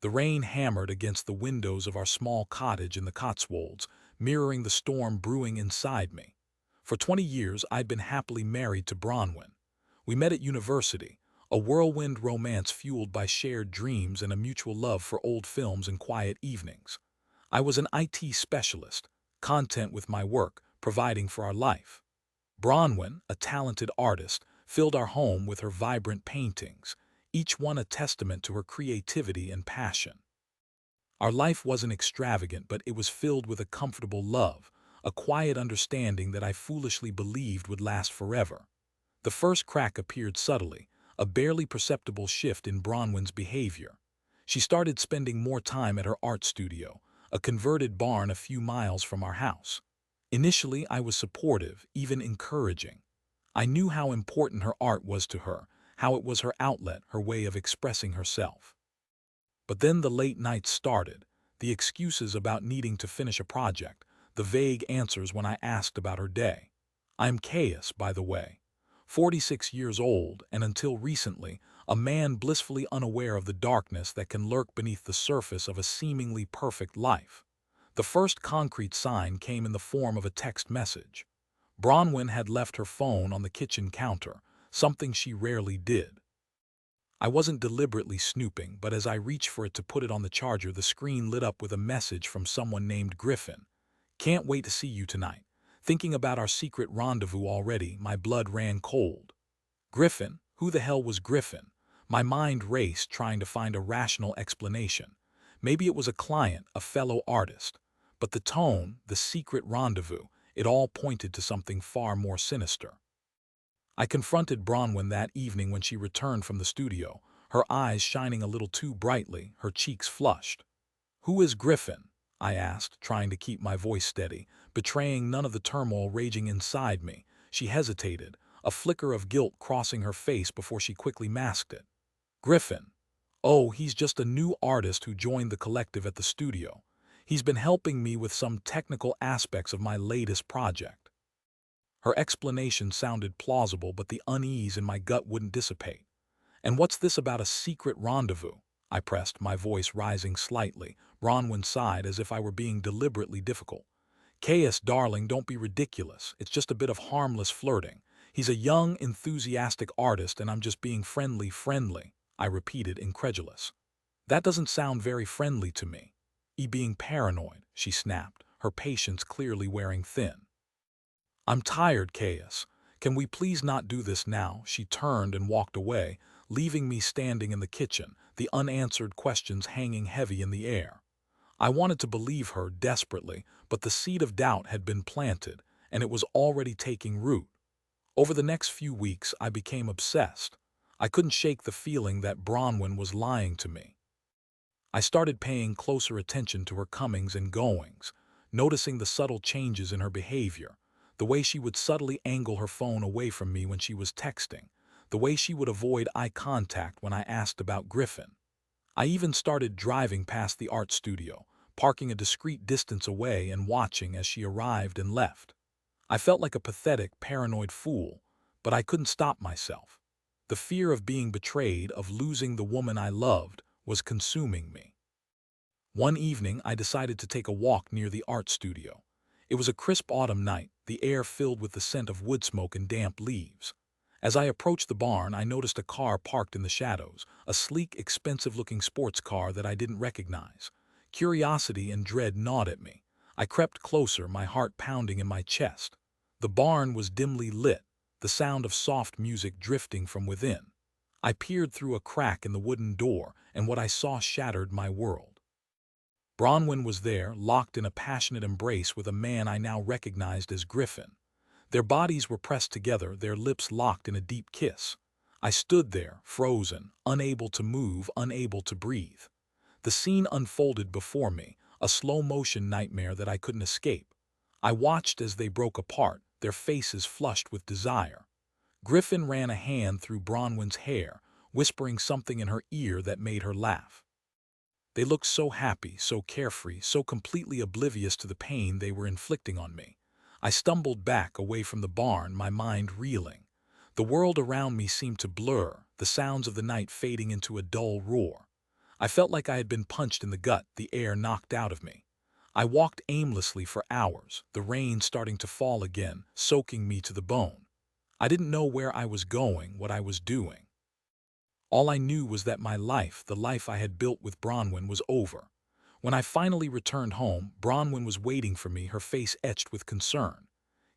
The rain hammered against the windows of our small cottage in the Cotswolds, mirroring the storm brewing inside me. For 20 years, I'd been happily married to Bronwyn. We met at university, a whirlwind romance fueled by shared dreams and a mutual love for old films and quiet evenings. I was an IT specialist, content with my work, providing for our life. Bronwyn, a talented artist, filled our home with her vibrant paintings, each one a testament to her creativity and passion. Our life wasn't extravagant, but it was filled with a comfortable love, a quiet understanding that I foolishly believed would last forever. The first crack appeared subtly, a barely perceptible shift in Bronwyn's behavior. She started spending more time at her art studio, a converted barn a few miles from our house. Initially, I was supportive, even encouraging. I knew how important her art was to her, how it was her outlet, her way of expressing herself. But then the late nights started, the excuses about needing to finish a project, the vague answers when I asked about her day. I'm Caius, by the way, 46 years old, and until recently, a man blissfully unaware of the darkness that can lurk beneath the surface of a seemingly perfect life. The first concrete sign came in the form of a text message. Bronwyn had left her phone on the kitchen counter, something she rarely did. I wasn't deliberately snooping, but as I reached for it to put it on the charger, the screen lit up with a message from someone named Griffin. "Can't wait to see you tonight. Thinking about our secret rendezvous already, my blood ran cold." Griffin? Who the hell was Griffin? My mind raced, trying to find a rational explanation. Maybe it was a client, a fellow artist. But the tone, the secret rendezvous, it all pointed to something far more sinister. I confronted Bronwyn that evening when she returned from the studio, her eyes shining a little too brightly, her cheeks flushed. "Who is Griffin?" I asked, trying to keep my voice steady, betraying none of the turmoil raging inside me. She hesitated, a flicker of guilt crossing her face before she quickly masked it. "Griffin? Oh, he's just a new artist who joined the collective at the studio. He's been helping me with some technical aspects of my latest project." Her explanation sounded plausible, but the unease in my gut wouldn't dissipate. "And what's this about a secret rendezvous?" I pressed, my voice rising slightly. Bronwyn sighed as if I were being deliberately difficult. "Caius, darling, don't be ridiculous. It's just a bit of harmless flirting. He's a young, enthusiastic artist, and I'm just being friendly, I repeated, incredulous. "That doesn't sound very friendly to me." Being paranoid," she snapped, her patience clearly wearing thin. "I'm tired, Caius. Can we please not do this now?" She turned and walked away, leaving me standing in the kitchen, the unanswered questions hanging heavy in the air. I wanted to believe her desperately, but the seed of doubt had been planted, and it was already taking root. Over the next few weeks, I became obsessed. I couldn't shake the feeling that Bronwyn was lying to me. I started paying closer attention to her comings and goings, noticing the subtle changes in her behavior, the way she would subtly angle her phone away from me when she was texting, the way she would avoid eye contact when I asked about Griffin. I even started driving past the art studio, parking a discreet distance away and watching as she arrived and left. I felt like a pathetic, paranoid fool, but I couldn't stop myself. The fear of being betrayed, of losing the woman I loved, was consuming me. One evening, I decided to take a walk near the art studio. It was a crisp autumn night, the air filled with the scent of wood smoke and damp leaves. As I approached the barn, I noticed a car parked in the shadows, a sleek, expensive-looking sports car that I didn't recognize. Curiosity and dread gnawed at me. I crept closer, my heart pounding in my chest. The barn was dimly lit, the sound of soft music drifting from within. I peered through a crack in the wooden door, and what I saw shattered my world. Bronwyn was there, locked in a passionate embrace with a man I now recognized as Griffin. Their bodies were pressed together, their lips locked in a deep kiss. I stood there, frozen, unable to move, unable to breathe. The scene unfolded before me, a slow-motion nightmare that I couldn't escape. I watched as they broke apart, their faces flushed with desire. Griffin ran a hand through Bronwyn's hair, whispering something in her ear that made her laugh. They looked so happy, so carefree, so completely oblivious to the pain they were inflicting on me. I stumbled back, away from the barn, my mind reeling. The world around me seemed to blur, the sounds of the night fading into a dull roar. I felt like I had been punched in the gut, the air knocked out of me. I walked aimlessly for hours, the rain starting to fall again, soaking me to the bone. I didn't know where I was going, what I was doing. All I knew was that my life, the life I had built with Bronwyn, was over. When I finally returned home, Bronwyn was waiting for me, her face etched with concern.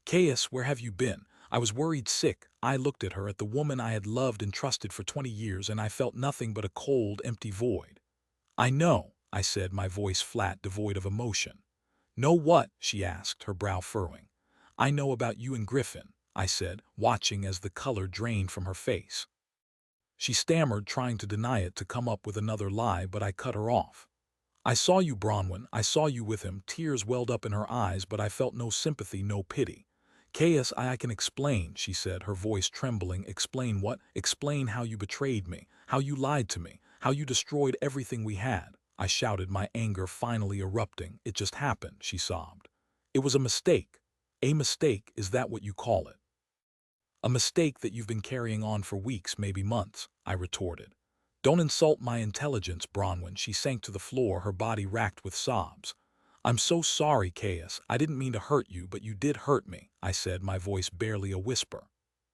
"Caius, where have you been?" I was worried sick. I looked at her, at the woman I had loved and trusted for 20 years, and I felt nothing but a cold, empty void. "I know," I said, my voice flat, devoid of emotion. "Know what?" she asked, her brow furrowing. "I know about you and Griffin," I said, watching as the color drained from her face. She stammered, trying to deny it, to come up with another lie, but I cut her off. "I saw you, Bronwyn. I saw you with him." Tears welled up in her eyes, but I felt no sympathy, no pity. "Caius, I can explain," she said, her voice trembling. "Explain what?" "Explain how you betrayed me, how you lied to me, how you destroyed everything we had." I shouted, my anger finally erupting. "It just happened," she sobbed. "It was a mistake." "A mistake, is that what you call it?" "A mistake that you've been carrying on for weeks, maybe months," I retorted. "Don't insult my intelligence, Bronwyn." She sank to the floor, her body racked with sobs. "I'm so sorry, Caius. I didn't mean to hurt you, but you did hurt me," I said, my voice barely a whisper.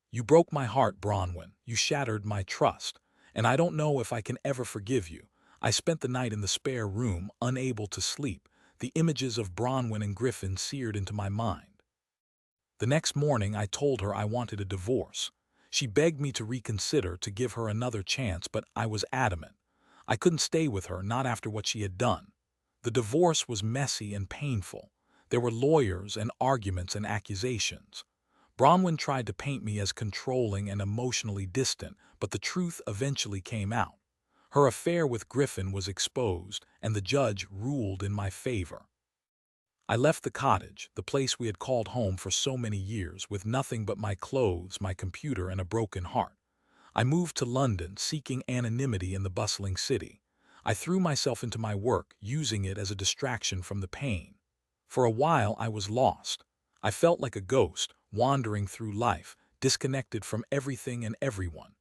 "You broke my heart, Bronwyn. You shattered my trust. And I don't know if I can ever forgive you." I spent the night in the spare room, unable to sleep, the images of Bronwyn and Griffin seared into my mind. The next morning I told her I wanted a divorce. She begged me to reconsider, to give her another chance, but I was adamant. I couldn't stay with her, not after what she had done. The divorce was messy and painful. There were lawyers and arguments and accusations. Bronwyn tried to paint me as controlling and emotionally distant, but the truth eventually came out. Her affair with Griffin was exposed, and the judge ruled in my favor. I left the cottage, the place we had called home for so many years, with nothing but my clothes, my computer, and a broken heart. I moved to London, seeking anonymity in the bustling city. I threw myself into my work, using it as a distraction from the pain. For a while I was lost. I felt like a ghost, wandering through life, disconnected from everything and everyone.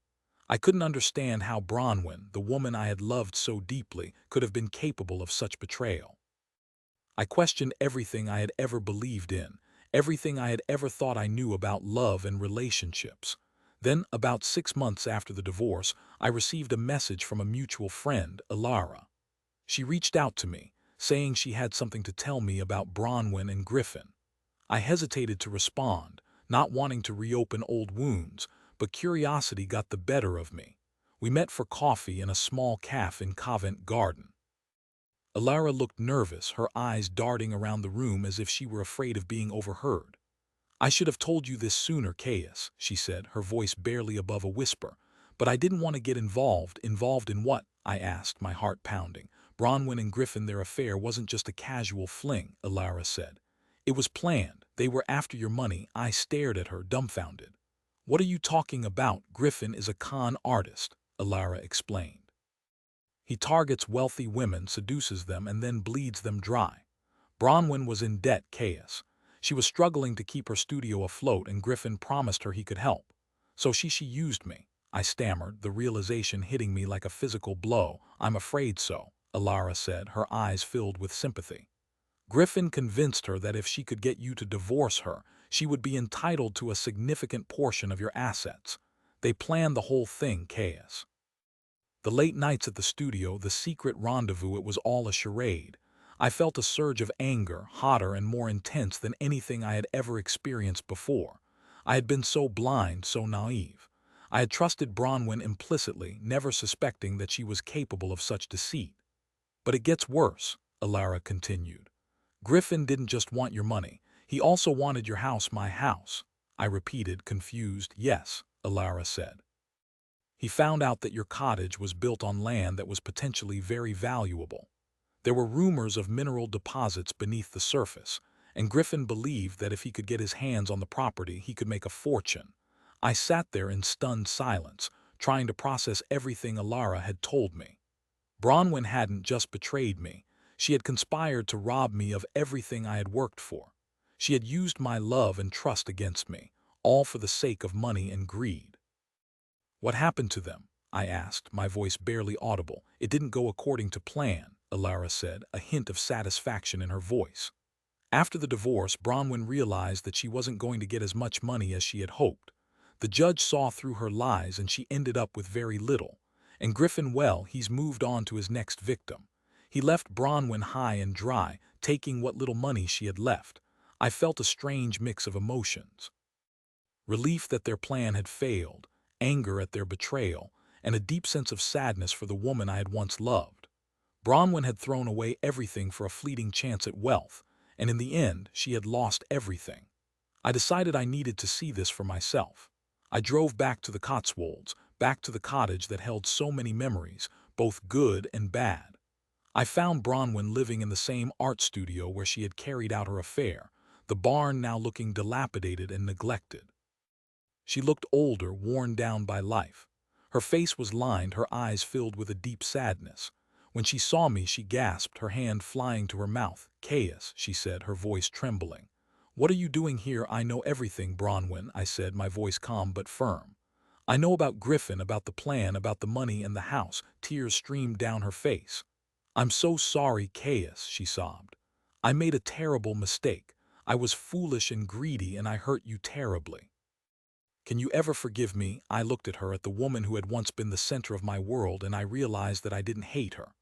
I couldn't understand how Bronwyn, the woman I had loved so deeply, could have been capable of such betrayal. I questioned everything I had ever believed in, everything I had ever thought I knew about love and relationships. Then, about 6 months after the divorce, I received a message from a mutual friend, Elara. She reached out to me, saying she had something to tell me about Bronwyn and Griffin. I hesitated to respond, not wanting to reopen old wounds, but curiosity got the better of me. We met for coffee in a small cafe in Covent Garden. Elara looked nervous, her eyes darting around the room as if she were afraid of being overheard. "I should have told you this sooner, Caius," she said, her voice barely above a whisper. "But I didn't want to get involved." "Involved in what?" I asked, my heart pounding. "Bronwyn and Griffin, their affair wasn't just a casual fling," Elara said. "It was planned. They were after your money." I stared at her, dumbfounded. "What are you talking about?" "Griffin is a con artist," Elara explained. "He targets wealthy women, seduces them, and then bleeds them dry. Bronwyn was in debt, Caius. She was struggling to keep her studio afloat, and Griffin promised her he could help. So she used me." I stammered, the realization hitting me like a physical blow. "I'm afraid so," Elara said, her eyes filled with sympathy. "Griffin convinced her that if she could get you to divorce her, she would be entitled to a significant portion of your assets. They planned the whole thing, Caius. The late nights at the studio, the secret rendezvous, it was all a charade. I felt a surge of anger, hotter and more intense than anything I had ever experienced before. I had been so blind, so naive. I had trusted Bronwyn implicitly, never suspecting that she was capable of such deceit. "But it gets worse," Elara continued. "Griffin didn't just want your money. He also wanted your house." "My house?" I repeated, confused. "Yes," Elara said. "He found out that your cottage was built on land that was potentially very valuable. There were rumors of mineral deposits beneath the surface, and Griffin believed that if he could get his hands on the property, he could make a fortune." I sat there in stunned silence, trying to process everything Elara had told me. Bronwyn hadn't just betrayed me. She had conspired to rob me of everything I had worked for. She had used my love and trust against me, all for the sake of money and greed. "What happened to them?" I asked, my voice barely audible. It didn't go according to plan, Elara said, a hint of satisfaction in her voice. After the divorce, Bronwyn realized that she wasn't going to get as much money as she had hoped. The judge saw through her lies and she ended up with very little. And Griffin, well, he's moved on to his next victim. He left Bronwyn high and dry, taking what little money she had left. I felt a strange mix of emotions. Relief that their plan had failed, anger at their betrayal, and a deep sense of sadness for the woman I had once loved. Bronwyn had thrown away everything for a fleeting chance at wealth, and in the end, she had lost everything. I decided I needed to see this for myself. I drove back to the Cotswolds, back to the cottage that held so many memories, both good and bad. I found Bronwyn living in the same art studio where she had carried out her affair, the barn now looking dilapidated and neglected. She looked older, worn down by life. Her face was lined, her eyes filled with a deep sadness. When she saw me, she gasped, her hand flying to her mouth. "Caius," she said, her voice trembling. "What are you doing here?" "I know everything, Bronwyn," I said, my voice calm but firm. "I know about Griffin, about the plan, about the money and the house." Tears streamed down her face. "I'm so sorry, Caius," she sobbed. "I made a terrible mistake. I was foolish and greedy, and I hurt you terribly. Can you ever forgive me?" I looked at her, at the woman who had once been the center of my world, and I realized that I didn't hate her.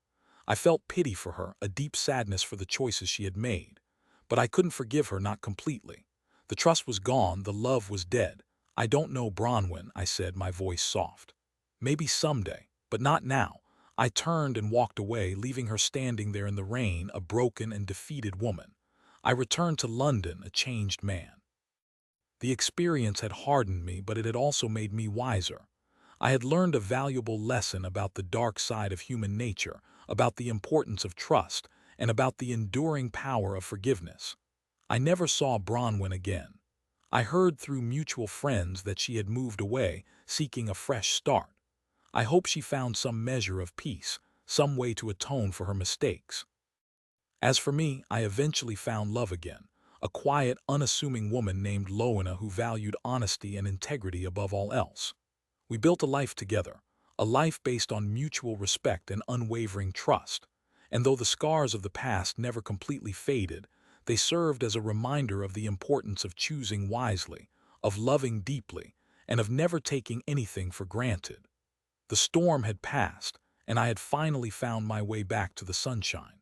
I felt pity for her, a deep sadness for the choices she had made. But I couldn't forgive her, not completely. The trust was gone, the love was dead. "I don't know, Bronwyn," I said, my voice soft. "Maybe someday, but not now." I turned and walked away, leaving her standing there in the rain, a broken and defeated woman. I returned to London, a changed man. The experience had hardened me, but it had also made me wiser. I had learned a valuable lesson about the dark side of human nature, about the importance of trust, and about the enduring power of forgiveness. I never saw Bronwyn again. I heard through mutual friends that she had moved away, seeking a fresh start. I hope she found some measure of peace, some way to atone for her mistakes. As for me, I eventually found love again, a quiet, unassuming woman named Lowenna who valued honesty and integrity above all else. We built a life together, a life based on mutual respect and unwavering trust. And though the scars of the past never completely faded, they served as a reminder of the importance of choosing wisely, of loving deeply, and of never taking anything for granted. The storm had passed, and I had finally found my way back to the sunshine.